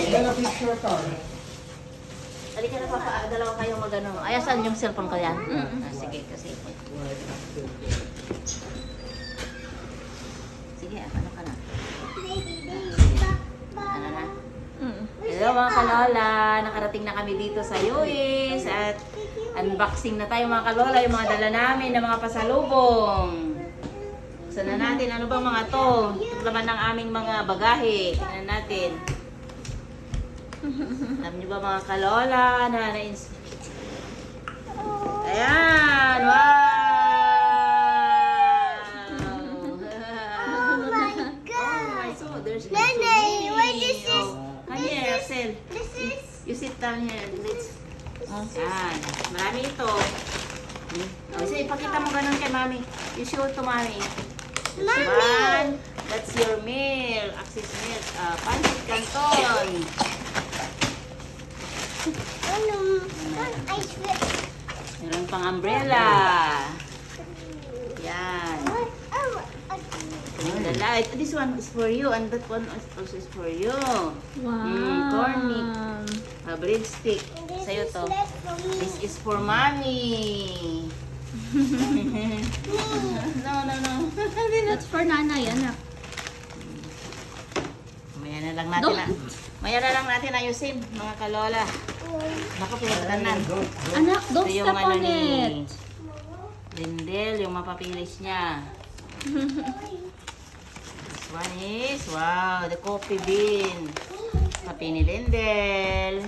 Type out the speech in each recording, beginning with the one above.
Gonna fix your car. Halika na papa, dalawa kayong magano. Ay, saan yung cellphone ko yan? Sige, kasi. Sige, ano ka na? Ano na? Hello mga kalola, nakarating na kami dito sa US at unboxing na tayo mga kalola, yung mga dala namin na mga pasalubong. Buksan na natin, ano ba mga to? Ito naman ng aming mga bagahe. Tingnan natin. Alam niyo ba mga kalola na ayan! Wow! Oh my God! So there's Nene, what is this? Come here, Axel. This is... You sit down here. Let's... Ayan. Marami ito. Oh, so, ipakita mo ganun kay mami. You show to mami. Mami! That's your meal. Axel's meal. Pancit canton. Ano? Ice cream. Meron pang umbrella. Yan. The light. This one is for you and that one also is for you. Wow. Corny. Breadstick. Sa'yo to. This is for mommy. No. That's for nanay, anak. Maya na lang natin Maya na lang natin ayusin, mga kalola. Naku, pinagtanan. Anak, don't Ito yung step ano on ni it. Lindel, yung mapapilis niya. This one is, wow, the coffee bean. Kape ni Lindel.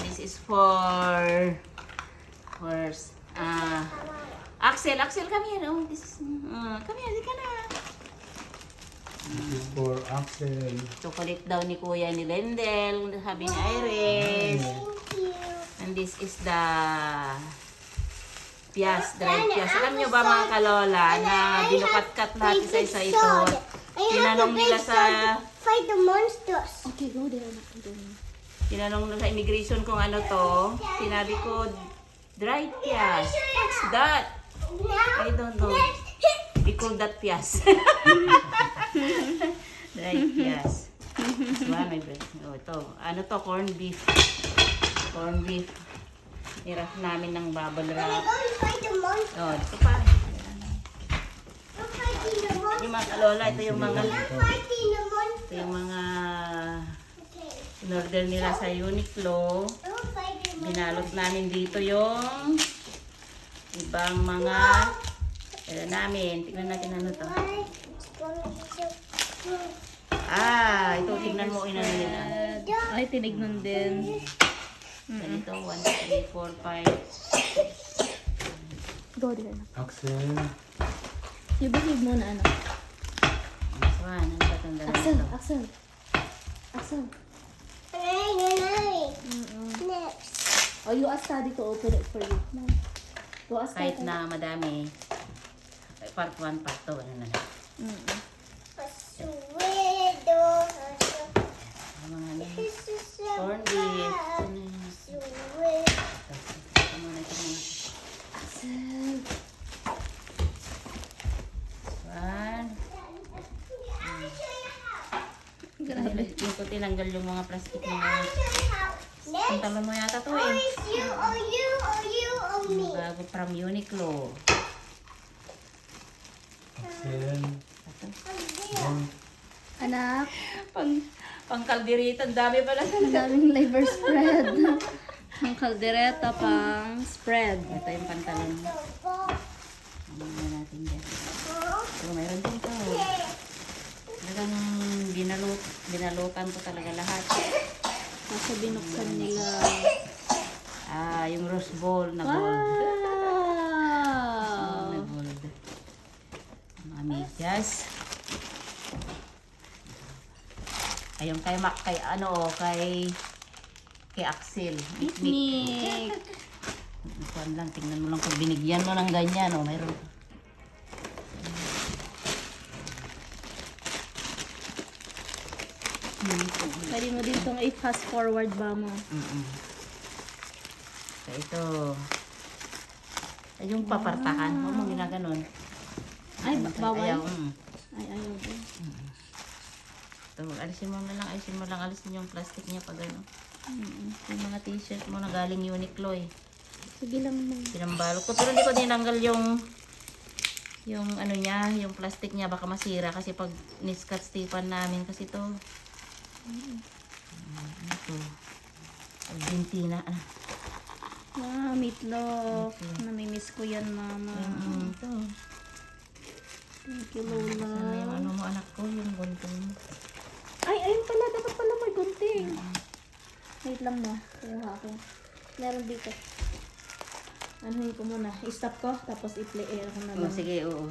This is for Axel, come here. Oh, this is, come here, di ka na. This is for Axel. Chocolate daw ni Kuya ni Lendel, sabi ni Iris. And this is the pias, dried pias. Alam nyo ba mga kalola na binukat-kat lahat isa-isa ito. Tinanong nila sa... Fight the monsters. Okay, go there, anak. Go there. Tinanong nila sa immigration kung ano to. Sinabi ko, dried pias. What's that? I don't know. We call that pias. Dried pias. This one, my bread. Oh, ito. Ano to? Corned beef. Corned beef. Nirap namin ng bubble We're wrap. going to fight the monsters. Oh, ito pa. We're fighting the monsters. Yung mga kalola, ito yung mga... We're fighting the Ito monsters. yung mga... Okay. in-order nila sa Uniqlo. We're fighting the Binalot namin dito yung ibang mga namin. Tignan natin ano to. Ito tignan mo inano nila. Ay, tinignan din. Ganito, 1, 3, 4, 5. Go there, anak. Axel. You behave muna, anak. This one, ano ba itong dala Axel, nito? Axel. Axel. Next. Oh, you ask daddy to open it for you. No. Go ask Kahit daddy. na madami. Part 1, part 2, ano na lang. Ang mga ano, corned beef. Ito muna ito mga. Axel. One. Grabe. Yung ko tinanggal yung mga plastic na mga. Ang talo mo yata to eh. Bago from Uniqlo. Axel. Anak, Pang kalderita, ang dami pala. ang daming liver spread. Ang kaldereta pang spread. Ito yung pantalon. Ano na natin dyan. So, mayroon din ito. Talagang binalutan ko talaga lahat. Kasi binuksan nila. Yung rose bowl na gold. Wow! Na gold. Mga medyas. Ayun kay Mac, kay Axel. Picnic. Ikuan lang, tingnan mo lang kung binigyan mo ng ganyan. Mayroon. Pwede mo din itong i-fast forward ba mo? So, ito. Ay, yung papartakan. Huwag mo ginaganon. Ay, bawal? Ayaw. Ay, ayaw din. Ito, alisin mo na lang. Alisin yung plastic niya pag ano. Yung mga t-shirt mo na galing Uniqlo eh. Sige lang mo. Pinambalot ko. Pero hindi ko dinanggal yung ano niya, yung plastic niya. Baka masira kasi pag niskat stipan namin kasi to. Ito. Argentina. Meatloaf. Namimiss ko yan, mama. Ito. Thank you, Lola. Sana yung ano mo anak ko, yung gunting. Ay, ayun pala. Dapat pala may gunting. Wait lang na. Kuha ako. Meron dito. Anuhin ko muna. I-stop ko, tapos i-play air ko na lang. Sige, oo.